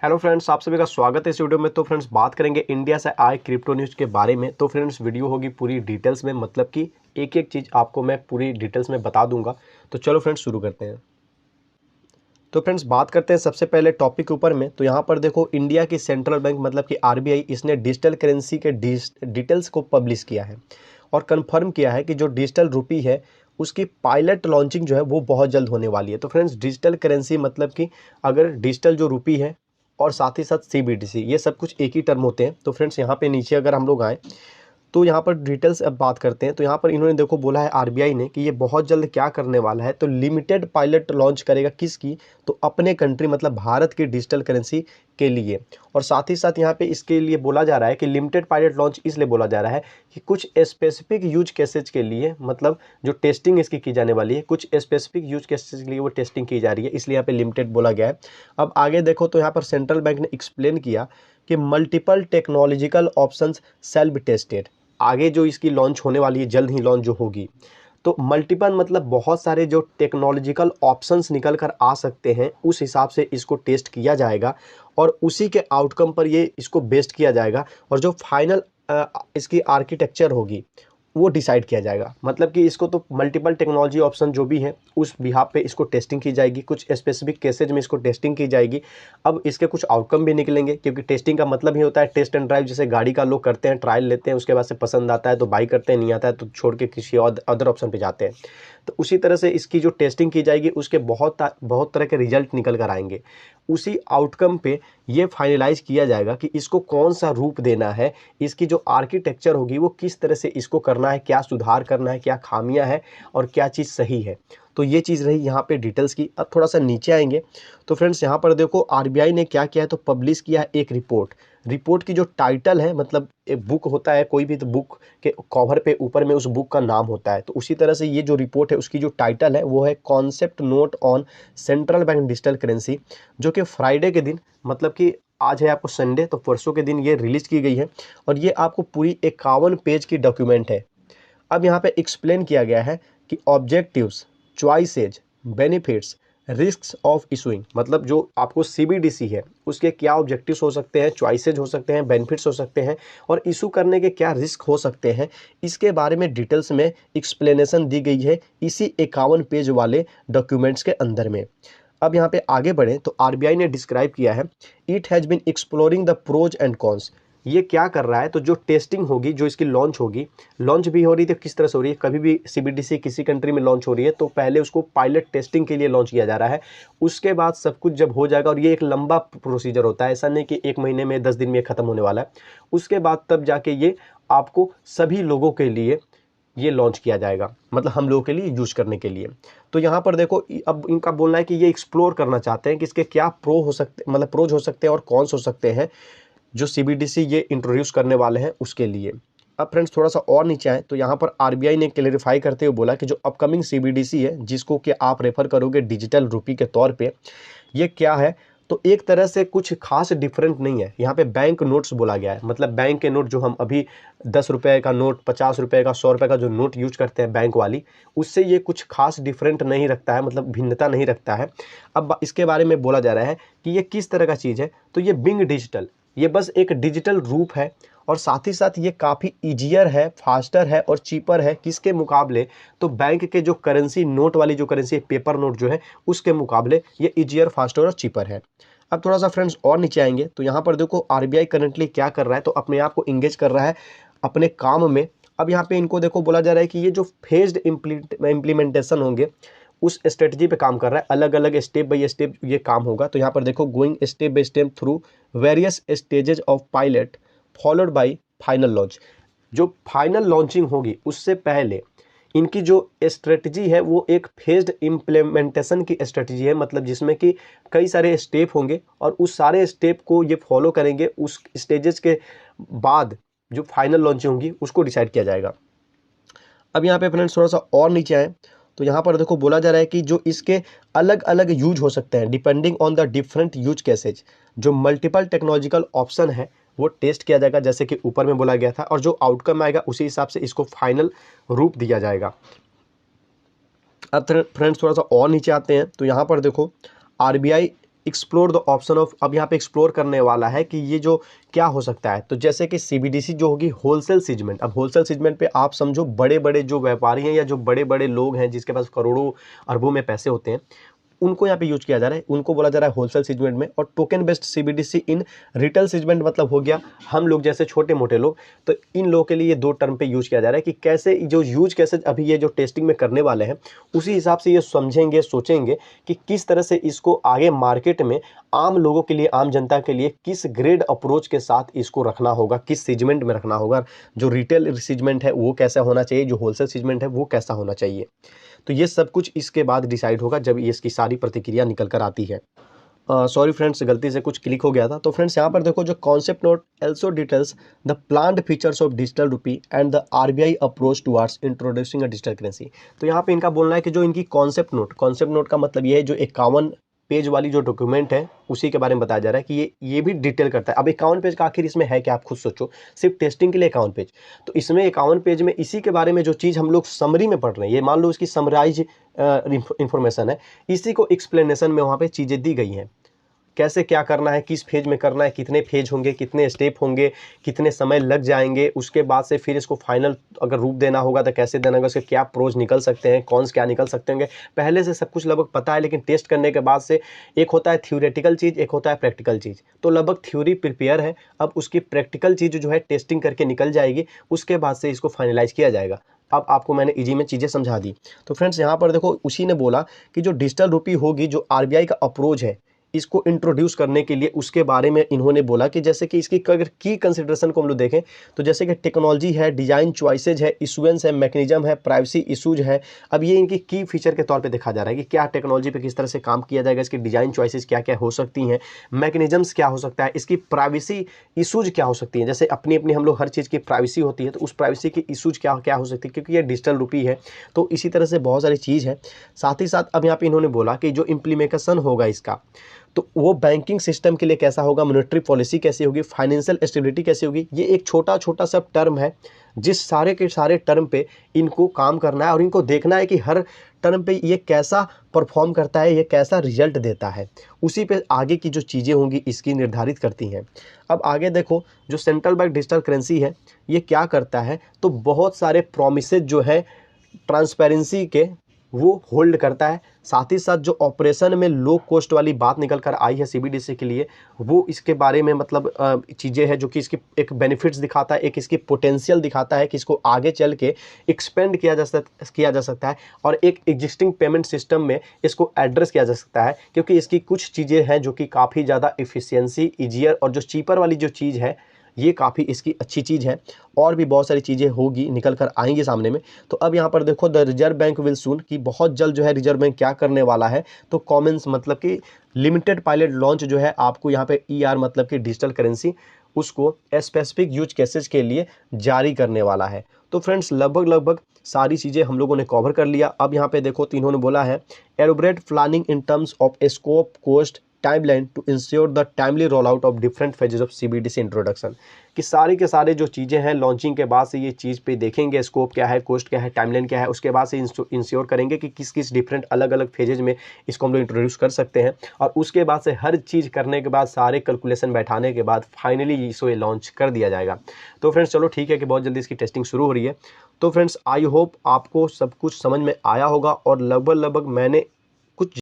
Hello friends, आप सभी का स्वागत है इस वीडियो में। तो फ्रेंड्स बात करेंगे इंडिया से आए क्रिप्टो न्यूज़ के बारे में। तो फ्रेंड्स वीडियो होगी पूरी डिटेल्स में, मतलब कि एक एक चीज़ आपको मैं पूरी डिटेल्स में बता दूंगा। तो चलो फ्रेंड्स शुरू करते हैं। तो फ्रेंड्स बात करते हैं सबसे पहले टॉपिक के ऊपर में। तो यहाँ पर देखो, इंडिया की सेंट्रल बैंक मतलब कि आरबीआई, इसने डिजिटल करेंसी के डिटेल्स को पब्लिश किया है और कंफर्म किया है कि जो डिजिटल रुपी है उसकी पायलट लॉन्चिंग जो है वो बहुत जल्द होने वाली है। तो फ्रेंड्स डिजिटल करेंसी मतलब कि अगर डिजिटल जो रुपी है और साथ ही साथ सीबीडीसी, ये सब कुछ एक ही टर्म होते हैं। तो फ्रेंड्स यहाँ पे नीचे अगर हम लोग आए तो यहाँ पर डिटेल्स अब बात करते हैं। तो यहाँ पर इन्होंने देखो बोला है आरबीआई ने कि ये बहुत जल्द क्या करने वाला है, तो लिमिटेड पायलट लॉन्च करेगा। किसकी? तो अपने कंट्री मतलब भारत की डिजिटल करेंसी के लिए। और साथ ही साथ यहाँ पे इसके लिए बोला जा रहा है कि लिमिटेड पायलट लॉन्च इसलिए बोला जा रहा है कि कुछ स्पेसिफिक यूज केसेज के लिए, मतलब जो टेस्टिंग इसकी की जाने वाली है, कुछ स्पेसिफिक यूज केसेज के लिए वो टेस्टिंग की जा रही है, इसलिए यहाँ पे लिमिटेड बोला गया है। अब आगे देखो तो यहाँ पर सेंट्रल बैंक ने एक्सप्लेन किया कि multiple technological options self tested. आगे जो इसकी लॉन्च होने वाली है, जल्द ही लॉन्च जो होगी, तो मल्टीपल मतलब बहुत सारे जो टेक्नोलॉजिकल ऑप्शंस निकल कर आ सकते हैं, उस हिसाब से इसको टेस्ट किया जाएगा और उसी के आउटकम पर ये इसको बेस्ड किया जाएगा। और जो फाइनल इसकी आर्किटेक्चर होगी वो डिसाइड किया जाएगा। मतलब कि इसको तो मल्टीपल टेक्नोलॉजी ऑप्शन जो भी है उस बिहाफ पे इसको टेस्टिंग की जाएगी, कुछ स्पेसिफिक केसेज में इसको टेस्टिंग की जाएगी। अब इसके कुछ आउटकम भी निकलेंगे, क्योंकि टेस्टिंग का मतलब ही होता है टेस्ट एंड ड्राइव। जैसे गाड़ी का लोग करते हैं, ट्रायल लेते हैं, उसके बाद से पसंद आता है तो बाई करते हैं, नहीं आता है तो छोड़ के किसी और अदर ऑप्शन पे जाते हैं। तो उसी तरह से इसकी जो टेस्टिंग की जाएगी उसके बहुत तरह के रिजल्ट निकल कर आएंगे। उसी आउटकम पे ये फाइनलाइज किया जाएगा कि इसको कौन सा रूप देना है, इसकी जो आर्किटेक्चर होगी वो किस तरह से इसको करना है, क्या सुधार करना है, क्या खामियां हैं और क्या चीज़ सही है। तो ये चीज़ रही यहाँ पे डिटेल्स की। अब थोड़ा सा नीचे आएंगे तो फ्रेंड्स यहाँ पर देखो आरबीआई ने क्या किया है, तो पब्लिश किया है एक रिपोर्ट की जो टाइटल है, मतलब एक बुक होता है कोई भी, तो बुक के कवर पे ऊपर में उस बुक का नाम होता है। तो उसी तरह से ये जो रिपोर्ट है उसकी जो टाइटल है वो है concept note on central bank digital currency, जो कि फ्राइडे के दिन, मतलब कि आज है आपको संडे, तो परसों के दिन ये रिलीज की गई है। और ये आपको पूरी 51 पेज की डॉक्यूमेंट है। अब यहाँ पे एक्सप्लेन किया गया है कि objectives, choices, benefits, risks of issuing, मतलब जो आपको सीबीडीसी है उसके क्या ऑब्जेक्टिव्स हो सकते हैं, चॉइसेज हो सकते हैं, बेनिफिट्स हो सकते हैं और इशू करने के क्या रिस्क हो सकते हैं, इसके बारे में डिटेल्स में एक्सप्लेनेशन दी गई है इसी 51 पेज वाले डॉक्यूमेंट्स के अंदर में। अब यहाँ पे आगे बढ़ें तो आरबीआई ने डिस्क्राइब किया है, it has been exploring the pros and cons. ये क्या कर रहा है, तो जो टेस्टिंग होगी, जो इसकी लॉन्च होगी, लॉन्च भी हो रही थी, किस तरह से हो रही है, कभी भी सीबीडीसी किसी कंट्री में लॉन्च हो रही है तो पहले उसको पायलट टेस्टिंग के लिए लॉन्च किया जा रहा है। उसके बाद सब कुछ जब हो जाएगा, और ये एक लंबा प्रोसीजर होता है, ऐसा नहीं कि 1 महीने में 10 दिन में खत्म होने वाला है। उसके बाद तब जाके ये आपको सभी लोगों के लिए ये लॉन्च किया जाएगा, मतलब हम लोगों के लिए यूज करने के लिए। तो यहाँ पर देखो, अब इनका बोलना है कि ये एक्सप्लोर करना चाहते हैं कि इसके क्या प्रो हो सकते, मतलब प्रोज हो सकते हैं और कॉन्स हो सकते हैं जो सीबीडीसी ये इंट्रोड्यूस करने वाले हैं उसके लिए। अब फ्रेंड्स थोड़ा सा और नीचे आए तो यहाँ पर आरबीआई ने क्लेरिफाई करते हुए बोला कि जो अपकमिंग सीबीडीसी है, जिसको कि आप रेफर करोगे डिजिटल रुपी के तौर पे, ये क्या है, तो एक तरह से कुछ खास डिफरेंट नहीं है। यहाँ पे बैंक नोट्स बोला गया है, मतलब बैंक के नोट जो हम अभी 10 रुपए का नोट, 50 रुपए का, 100 रुपए का जो नोट यूज करते हैं बैंक वाली, उससे ये कुछ खास डिफरेंट नहीं रखता है, मतलब भिन्नता नहीं रखता है। अब इसके बारे में बोला जा रहा है कि ये किस तरह का चीज़ है, तो ये बिंग डिजिटल, ये बस एक डिजिटल रूप है और साथ ही साथ ये काफ़ी ईजियर है, फास्टर है और चीपर है। किसके मुकाबले, तो बैंक के जो करेंसी नोट वाली जो करेंसी है, पेपर नोट जो है, उसके मुकाबले ये ईजियर, फास्टर और चीपर है। अब थोड़ा सा फ्रेंड्स और नीचे आएंगे तो यहाँ पर देखो आरबीआई करंटली क्या कर रहा है, तो अपने आप को इंगेज कर रहा है अपने काम में। अब यहाँ पे इनको देखो बोला जा रहा है कि ये जो फेज्ड इम्प्लीमेंटेशन होंगे उस स्ट्रेटजी पे काम कर रहा है, अलग अलग स्टेप बाय स्टेप ये काम होगा। तो यहाँ पर देखो, going step by step through various stages of pilot followed by final launch. जो फाइनल लॉन्चिंग होगी उससे पहले इनकी जो स्ट्रेटजी है वो एक फेज्ड इम्प्लीमेंटेशन की स्ट्रेटजी है, मतलब जिसमें कि कई सारे स्टेप होंगे और उस सारे स्टेप को ये फॉलो करेंगे। उस स्टेजेस के बाद जो फाइनल लॉन्चिंग होगी उसको डिसाइड किया जाएगा। अब यहाँ पे फ्रेंड्स थोड़ा सा और नीचे आए तो यहाँ पर देखो बोला जा रहा है कि जो इसके अलग अलग यूज हो सकते हैं depending on the different use cases. जो मल्टीपल टेक्नोलॉजिकल ऑप्शन है वो टेस्ट किया जाएगा, जैसे कि ऊपर में बोला गया था, और जो आउटकम आएगा उसी हिसाब से इसको फाइनल रूप दिया जाएगा। अब फ्रेंड्स थोड़ा सा और नीचे आते हैं तो यहाँ पर देखो RBI explore the option of, अब यहाँ पे एक्सप्लोर करने वाला है कि ये जो क्या हो सकता है। तो जैसे कि CBDC जो होगी होलसेल सीजमेंट, अब होलसेल सीजमेंट पे आप समझो बड़े बड़े जो व्यापारी हैं या जो बड़े बड़े लोग हैं जिसके पास करोड़ों अरबों में पैसे होते हैं, उनको यहाँ पे यूज किया जा रहा है, उनको बोला जा रहा है होलसेल सीजमेंट में। और token based CBDC in retail segment मतलब हो गया हम लोग जैसे छोटे मोटे लोग। तो इन लोगों के लिए ये दो टर्म पे यूज किया जा रहा है कि कैसे जो यूज कैसे अभी ये जो टेस्टिंग में करने वाले हैं उसी हिसाब से ये समझेंगे सोचेंगे कि किस तरह से इसको आगे मार्केट में आम लोगों के लिए, आम जनता के लिए किस ग्रेड अप्रोच के साथ इसको रखना होगा, किस सीजमेंट में रखना होगा। जो रिटेल सीजमेंट है वो कैसा होना चाहिए, जो होलसेल सीजमेंट है वो कैसा होना चाहिए। तो ये सब कुछ इसके बाद डिसाइड होगा जब ये इसकी सारी प्रतिक्रिया निकल कर आती है। सॉरी फ्रेंड्स, गलती से कुछ क्लिक हो गया था। तो फ्रेंड्स यहाँ पर देखो जो concept note also details the planned features of digital rupee and the RBI approach towards introducing a digital currency. तो यहाँ पे इनका बोलना है कि जो इनकी कॉन्सेप्ट नोट का मतलब ये है जो 51 पेज वाली जो डॉक्यूमेंट है उसी के बारे में बताया जा रहा है कि ये भी डिटेल करता है। अब 51 पेज का आखिर इसमें है क्या, आप खुद सोचो, सिर्फ टेस्टिंग के लिए 51 पेज। तो इसमें 51 पेज में इसी के बारे में जो चीज़ हम लोग समरी में पढ़ रहे हैं, ये मान लो इसकी समराइज इंफॉर्मेशन है, इसी को एक्सप्लेनेशन में वहाँ पे चीज़ें दी गई हैं। कैसे क्या करना है, किस फेज में करना है, कितने फेज होंगे, कितने स्टेप होंगे, कितने समय लग जाएंगे, उसके बाद से फिर इसको फाइनल अगर रूप देना होगा तो कैसे देना होगा, उसके क्या प्रोज निकल सकते हैं, कॉन्स क्या निकल सकते होंगे, पहले से सब कुछ लगभग पता है। लेकिन टेस्ट करने के बाद से एक होता है थ्योरेटिकल चीज़, एक होता है प्रैक्टिकल चीज़। तो लगभग थ्योरी प्रिपेयर है, अब उसकी प्रैक्टिकल चीज़ जो है टेस्टिंग करके निकल जाएगी, उसके बाद से इसको फाइनलाइज किया जाएगा। अब आपको मैंने इजी में चीज़ें समझा दी। तो फ्रेंड्स यहाँ पर देखो उसी ने बोला कि जो डिजिटल रूपी होगी, जो RBI का अप्रोच है इसको इंट्रोड्यूस करने के लिए, उसके बारे में इन्होंने बोला कि जैसे कि इसकी अगर की कंसिडरेशन को हम लोग देखें तो जैसे कि टेक्नोलॉजी है, डिजाइन चॉइसेज है, इशुएंस है, मैकेनिज्म है, प्राइवेसी इशूज है। अब ये इनकी की फीचर के तौर पे देखा जा रहा है कि क्या टेक्नोलॉजी पे किस तरह से काम किया जाएगा, इसकी डिजाइन चॉइसेस क्या क्या हो सकती हैं, मैकेनिज्म्स क्या हो सकता है, इसकी प्राइवेसी इशूज क्या हो सकती हैं। जैसे अपनी अपनी हम लोग हर चीज़ की प्राइवेसी होती है, तो उस प्राइवेसी की इशूज क्या क्या हो सकती है, क्योंकि ये डिजिटल रूपी है। तो इसी तरह से बहुत सारी चीज़ है। साथ ही साथ अब यहाँ पे इन्होंने बोला कि जो इम्प्लीमेशन होगा इसका, तो वो बैंकिंग सिस्टम के लिए कैसा होगा, मॉनेटरी पॉलिसी कैसी होगी, फाइनेंशियल स्टेबिलिटी कैसी होगी। ये एक छोटा छोटा सब टर्म है जिस सारे के सारे टर्म पे इनको काम करना है और इनको देखना है कि हर टर्म पे ये कैसा परफॉर्म करता है, ये कैसा रिजल्ट देता है। उसी पे आगे की जो चीज़ें होंगी इसकी निर्धारित करती हैं। अब आगे देखो जो सेंट्रल बैंक डिजिटल करेंसी है ये क्या करता है, तो बहुत सारे प्रोमिसेज जो है ट्रांसपेरेंसी के वो होल्ड करता है। साथ ही साथ जो ऑपरेशन में लो कॉस्ट वाली बात निकल कर आई है CBDC के लिए, वो इसके बारे में मतलब चीज़ें हैं जो कि इसकी एक बेनिफिट्स दिखाता है, एक इसकी पोटेंशियल दिखाता है कि इसको आगे चल के एक्सपेंड किया जा सकता है और एक एग्जिस्टिंग पेमेंट सिस्टम में इसको एड्रेस किया जा सकता है। क्योंकि इसकी कुछ चीज़ें हैं जो कि काफ़ी ज़्यादा इफ़िशियंसी, ईजियर और जो चीपर वाली जो चीज़ है ये काफ़ी इसकी अच्छी चीज़ है। और भी बहुत सारी चीज़ें होगी, निकल कर आएंगी सामने में। तो अब यहाँ पर देखो the reserve bank will soon, कि बहुत जल्द जो है रिजर्व बैंक क्या करने वाला है, तो कॉमन्स मतलब कि लिमिटेड पायलट लॉन्च जो है आपको यहाँ पे ER मतलब कि डिजिटल करेंसी, उसको स्पेसिफिक यूज केसेस के लिए जारी करने वाला है। तो फ्रेंड्स लगभग सारी चीज़ें हम लोगों ने कवर कर लिया। अब यहाँ पे देखो तो इन्होंने बोला है elaborate planning in terms of scope, cost, timeline to ensure the timely roll out of different phases of CBDC introduction, कि सारी के सारे जो चीज़ें हैं लॉन्चिंग के बाद से ये चीज़ पे देखेंगे, स्कोप क्या है, कोस्ट क्या है, टाइमलाइन क्या है, उसके बाद से इंश्योर करेंगे कि किस किस डिफरेंट अलग अलग फेजेज में इसको हम लोग इंट्रोड्यूस कर सकते हैं। और उसके बाद से हर चीज़ करने के बाद, सारे कैलकुलेशन बैठाने के बाद फाइनली इसको ये लॉन्च कर दिया जाएगा। तो फ्रेंड्स चलो ठीक है कि बहुत जल्दी इसकी टेस्टिंग शुरू हो रही है। तो फ्रेंड्स आई होप आपको सब कुछ समझ में आया होगा और लगभग मैंने कुछ